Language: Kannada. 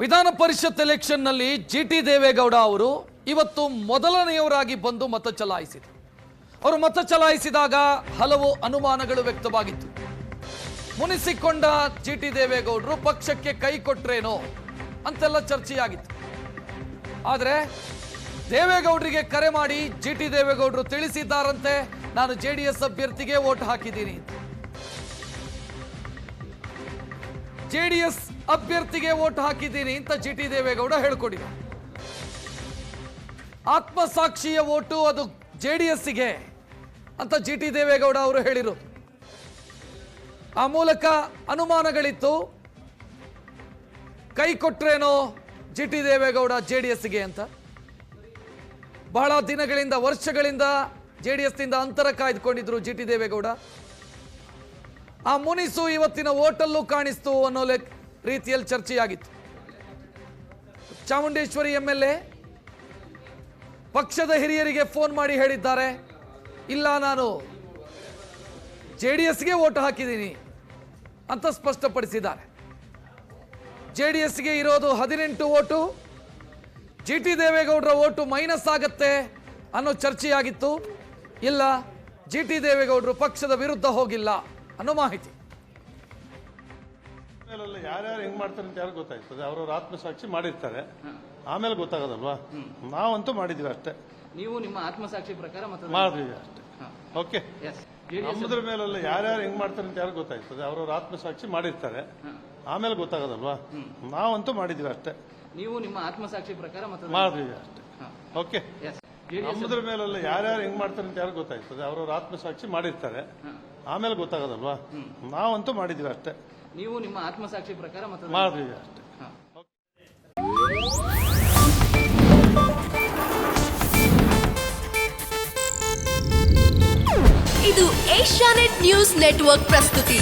ವಿಧಾನ ಪರಿಷತ್ ಎಲೆಕ್ಷನ್ನಲ್ಲಿ ಜಿಟಿ ದೇವೇಗೌಡ ಅವರು ಇವತ್ತು ಮೊದಲನೆಯವರಾಗಿ ಬಂದು ಮತ ಚಲಾಯಿಸಿದರು. ಅವರು ಮತ ಚಲಾಯಿಸಿದಾಗ ಹಲವು ಅನುಮಾನಗಳು ವ್ಯಕ್ತವಾಗಿತ್ತು. ಮುನಿಸಿಕೊಂಡ ಜಿಟಿ ದೇವೇಗೌಡರು ಪಕ್ಷಕ್ಕೆ ಕೈ ಕೊಟ್ರೇನೋ ಅಂತೆಲ್ಲ ಚರ್ಚೆಯಾಗಿತ್ತು. ಆದರೆ ದೇವೇಗೌಡರಿಗೆ ಕರೆ ಮಾಡಿ ಜಿಟಿ ದೇವೇಗೌಡರು ತಿಳಿಸಿದ್ದಾರಂತೆ, ನಾನು ಜೆಡಿಎಸ್ ಅಭ್ಯರ್ಥಿಗೆ ವೋಟ್ ಹಾಕಿದ್ದೀನಿ. ಜೆಡಿಎಸ್ ಅಭ್ಯರ್ಥಿಗೆ ವೋಟ್ ಹಾಕಿದ್ದೀನಿ ಅಂತ ಜಿಟಿ ದೇವೇಗೌಡ ಹೇಳ್ಕೊಡಿದ್ದಾರೆ. ಆತ್ಮಸಾಕ್ಷಿಯ ವೋಟು ಅದು ಜೆಡಿಎಸ್ಗೆ ಅಂತ ಜಿಟಿ ದೇವೇಗೌಡ ಅವರು ಹೇಳಿರೋದು. ಆ ಮೂಲಕ ಅನುಮಾನಗಳಿತ್ತು, ಕೈ ಕೊಟ್ರೇನೋ ಜಿಟಿ ದೇವೇಗೌಡ ಜೆಡಿಎಸ್ಗೆ ಅಂತ. ಬಹಳ ದಿನಗಳಿಂದ, ವರ್ಷಗಳಿಂದ ಜೆಡಿಎಸ್ನಿಂದ ಅಂತರ ಕಾಯ್ದುಕೊಂಡಿದ್ರು ಜಿಟಿ ದೇವೇಗೌಡ. ಆ ಮುನಿಸು ಇವತ್ತಿನ ಓಟಲ್ಲೂ ಕಾಣಿಸ್ತು ಅನ್ನೋ ರೀತಿಯಲ್ಲಿ ಚರ್ಚೆಯಾಗಿತ್ತು. ಚಾಮುಂಡೇಶ್ವರಿ ಎಂಎಲ್ಎ ಪಕ್ಷದ ಹಿರಿಯರಿಗೆ ಫೋನ್ ಮಾಡಿ ಹೇಳಿದ್ದಾರೆ, ಇಲ್ಲ ನಾನು ಜೆಡಿಎಸ್ಗೆ ವೋಟ್ ಹಾಕಿದ್ದೀನಿ ಅಂತ ಸ್ಪಷ್ಟಪಡಿಸಿದ್ದಾರೆ. ಜೆಡಿಎಸ್ಗೆ ಇರೋದು 18 ವೋಟು, ಜಿಟಿ ದೇವೇಗೌಡರ ವೋಟು ಮೈನಸ್ ಆಗತ್ತೆ ಅನ್ನೋ ಚರ್ಚೆಯಾಗಿತ್ತು. ಇಲ್ಲ, ಜಿಟಿ ದೇವೇಗೌಡರು ಪಕ್ಷದ ವಿರುದ್ಧ ಹೋಗಿಲ್ಲ ಅನ್ನೋ ಮಾಹಿತಿ. ಯಾರ್ಯಾರು ಹೆಂಗ್ ಮಾಡ್ತಾರೆ ಅಂತ ಯಾರು ಗೊತ್ತಾಗ್ತದೆ, ಅವ್ರವ್ರ ಆತ್ಮಸಾಕ್ಷಿ ಮಾಡಿರ್ತಾರೆ, ಆಮೇಲೆ ಗೊತ್ತಾಗೋದಲ್ವಾ. ನಾವಂತೂ ಮಾಡಿದೀವಿ ಅಷ್ಟೇ. ನೀವು ನಿಮ್ಮ ಆತ್ಮಸಾಕ್ಷಿ ಪ್ರಕಾರ ಮಾಡಿದೀವಿ ಅಷ್ಟೇ. ಓಕೆ, ನಮ್ಮದ್ರ ಮೇಲೆಲ್ಲ ಯಾರ್ಯಾರು ಹೆಂಗ್ ಮಾಡ್ತಾರೆ ಅಂತ ಯಾರು ಗೊತ್ತಾಗ್ತದೆ, ಅವ್ರವ್ರ ಆತ್ಮಸಾಕ್ಷಿ ಮಾಡಿರ್ತಾರೆ, ಆಮೇಲೆ ಗೊತ್ತಾಗೋದಲ್ವಾ. ನಾವಂತೂ ಮಾಡಿದೀವಿ ಅಷ್ಟೇ. ನೀವು ನಿಮ್ಮ ಆತ್ಮಸಾಕ್ಷಿ ಪ್ರಕಾರ ಮಾಡಿದೀವಿ ಅಷ್ಟೇ. ಓಕೆ, ನಮ್ಮದ್ರ ಮೇಲೆಲ್ಲ ಯಾರ್ಯಾರು ಹೆಂಗ್ ಮಾಡ್ತಾರೆ ಅಂತ ಯಾರು ಗೊತ್ತಾಗ್ತದೆ, ಅವ್ರವ್ರ ಆತ್ಮಸಾಕ್ಷಿ ಮಾಡಿರ್ತಾರೆ, ಆಮೇಲೆ ಗೊತ್ತಾಗೋದಲ್ವಾ. ನಾವಂತೂ ಮಾಡಿದೀವಿ ಅಷ್ಟೇ. ನೀವು ನಿಮ್ಮ ಆತ್ಮಸಾಕ್ಷಿ ಪ್ರಕಾರ ಮಾಡಿದೀವಿ ಅಷ್ಟೇ. ಇದು ಏಷ್ಯಾನೆಟ್ ನ್ಯೂಸ್ ನೆಟ್ವರ್ಕ್ ಪ್ರಸ್ತುತಿ.